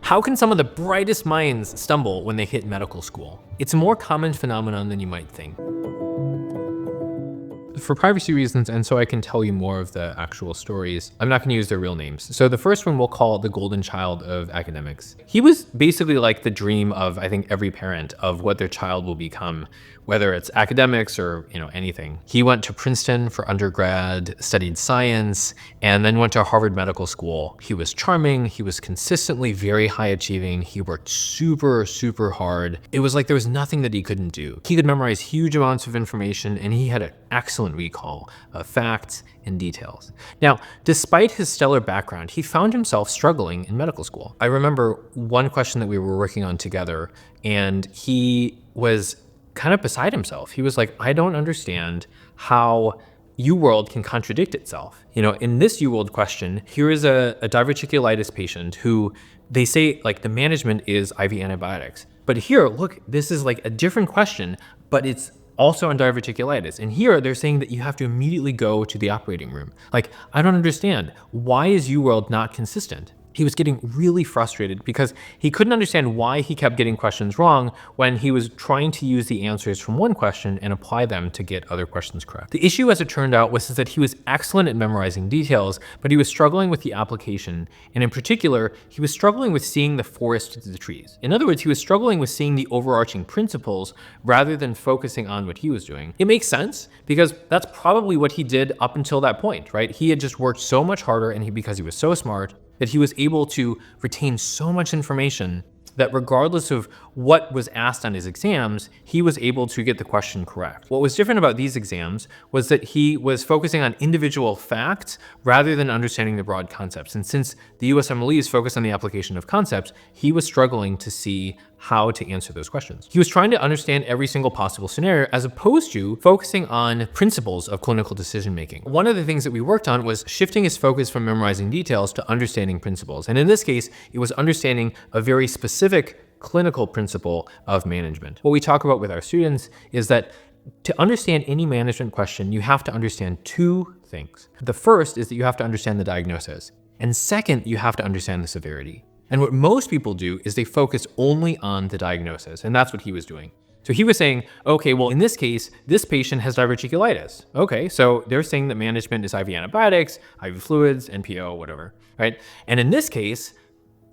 How can some of the brightest minds stumble when they hit medical school? It's a more common phenomenon than you might think. For privacy reasons, and so I can tell you more of the actual stories, I'm not going to use their real names. So the first one we'll call the golden child of academics. He was basically like the dream of, I think, every parent of what their child will become, whether it's academics or, anything. He went to Princeton for undergrad, studied science, and then went to Harvard Medical School. He was charming. He was consistently very high achieving. He worked super, super hard. It was like there was nothing that he couldn't do. He could memorize huge amounts of information, and he had an excellent recall of facts and details. Now, despite his stellar background, he found himself struggling in medical school. I remember one question that we were working on together, and he was kind of beside himself. He was like, I don't understand how UWorld can contradict itself. In this UWorld question, here is a diverticulitis patient who they say like the management is IV antibiotics. But here, look, this is like a different question, but it's also on diverticulitis. And here they're saying that you have to immediately go to the operating room. Like, I don't understand. Why is UWorld not consistent? He was getting really frustrated because he couldn't understand why he kept getting questions wrong when he was trying to use the answers from one question and apply them to get other questions correct. The issue, as it turned out, was that he was excellent at memorizing details, but he was struggling with the application. And in particular, he was struggling with seeing the forest through the trees. In other words, he was struggling with seeing the overarching principles rather than focusing on what he was doing. It makes sense because that's probably what he did up until that point, right? He had just worked so much harder, and because he was so smart, that he was able to retain so much information that regardless of what was asked on his exams, he was able to get the question correct. What was different about these exams was that he was focusing on individual facts rather than understanding the broad concepts. And since the USMLE is focused on the application of concepts, he was struggling to see how to answer those questions. He was trying to understand every single possible scenario as opposed to focusing on principles of clinical decision-making. One of the things that we worked on was shifting his focus from memorizing details to understanding principles. And in this case, it was understanding a very specific clinical principle of management. What we talk about with our students is that to understand any management question, you have to understand two things. The first is that you have to understand the diagnosis. And second, you have to understand the severity. And what most people do is they focus only on the diagnosis, and that's what he was doing. So he was saying, okay, well, in this case, this patient has diverticulitis. Okay, so they're saying that management is IV antibiotics, IV fluids, NPO, whatever, right? And in this case,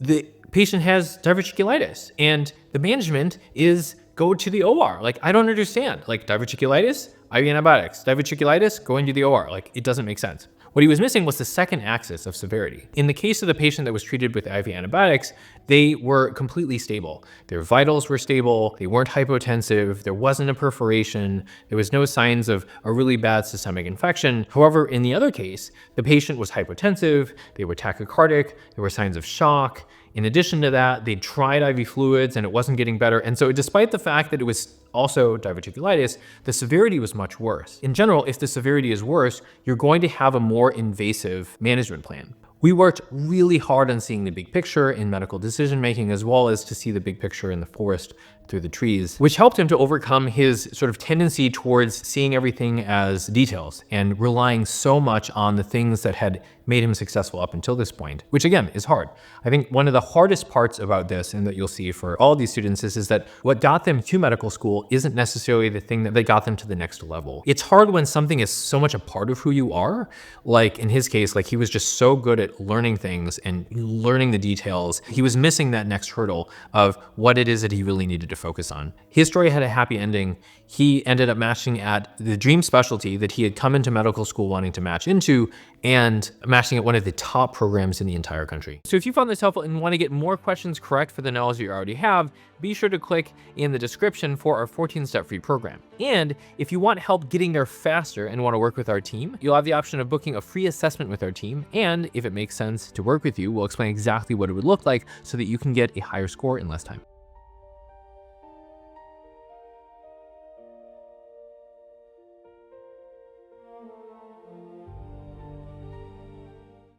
the patient has diverticulitis, and the management is go to the OR. Like, I don't understand. Like, diverticulitis, IV antibiotics, diverticulitis, go into the OR. Like, it doesn't make sense. What he was missing was the second axis of severity. In the case of the patient that was treated with IV antibiotics, they were completely stable. Their vitals were stable, they weren't hypotensive, there wasn't a perforation, there was no signs of a really bad systemic infection. However, in the other case, the patient was hypotensive, they were tachycardic, there were signs of shock. In addition to that, they tried IV fluids and it wasn't getting better. And so despite the fact that it was also diverticulitis, the severity was much worse. In general, if the severity is worse, you're going to have a more invasive management plan. We worked really hard on seeing the big picture in medical decision-making, as well as to see the big picture in the forest through the trees, which helped him to overcome his sort of tendency towards seeing everything as details and relying so much on the things that had made him successful up until this point, which again is hard. I think one of the hardest parts about this, and that you'll see for all these students, is that what got them to medical school isn't necessarily the thing that got them to the next level. It's hard when something is so much a part of who you are. Like in his case, like he was just so good at learning things and learning the details. He was missing that next hurdle of what it is that he really needed to focus on. His story had a happy ending. He ended up matching at the dream specialty that he had come into medical school wanting to match into, and matching at one of the top programs in the entire country. So if you found this helpful and want to get more questions correct for the knowledge you already have, be sure to click in the description for our 14-step free program. And if you want help getting there faster and want to work with our team, you'll have the option of booking a free assessment with our team. And if it makes sense to work with you, we'll explain exactly what it would look like so that you can get a higher score in less time.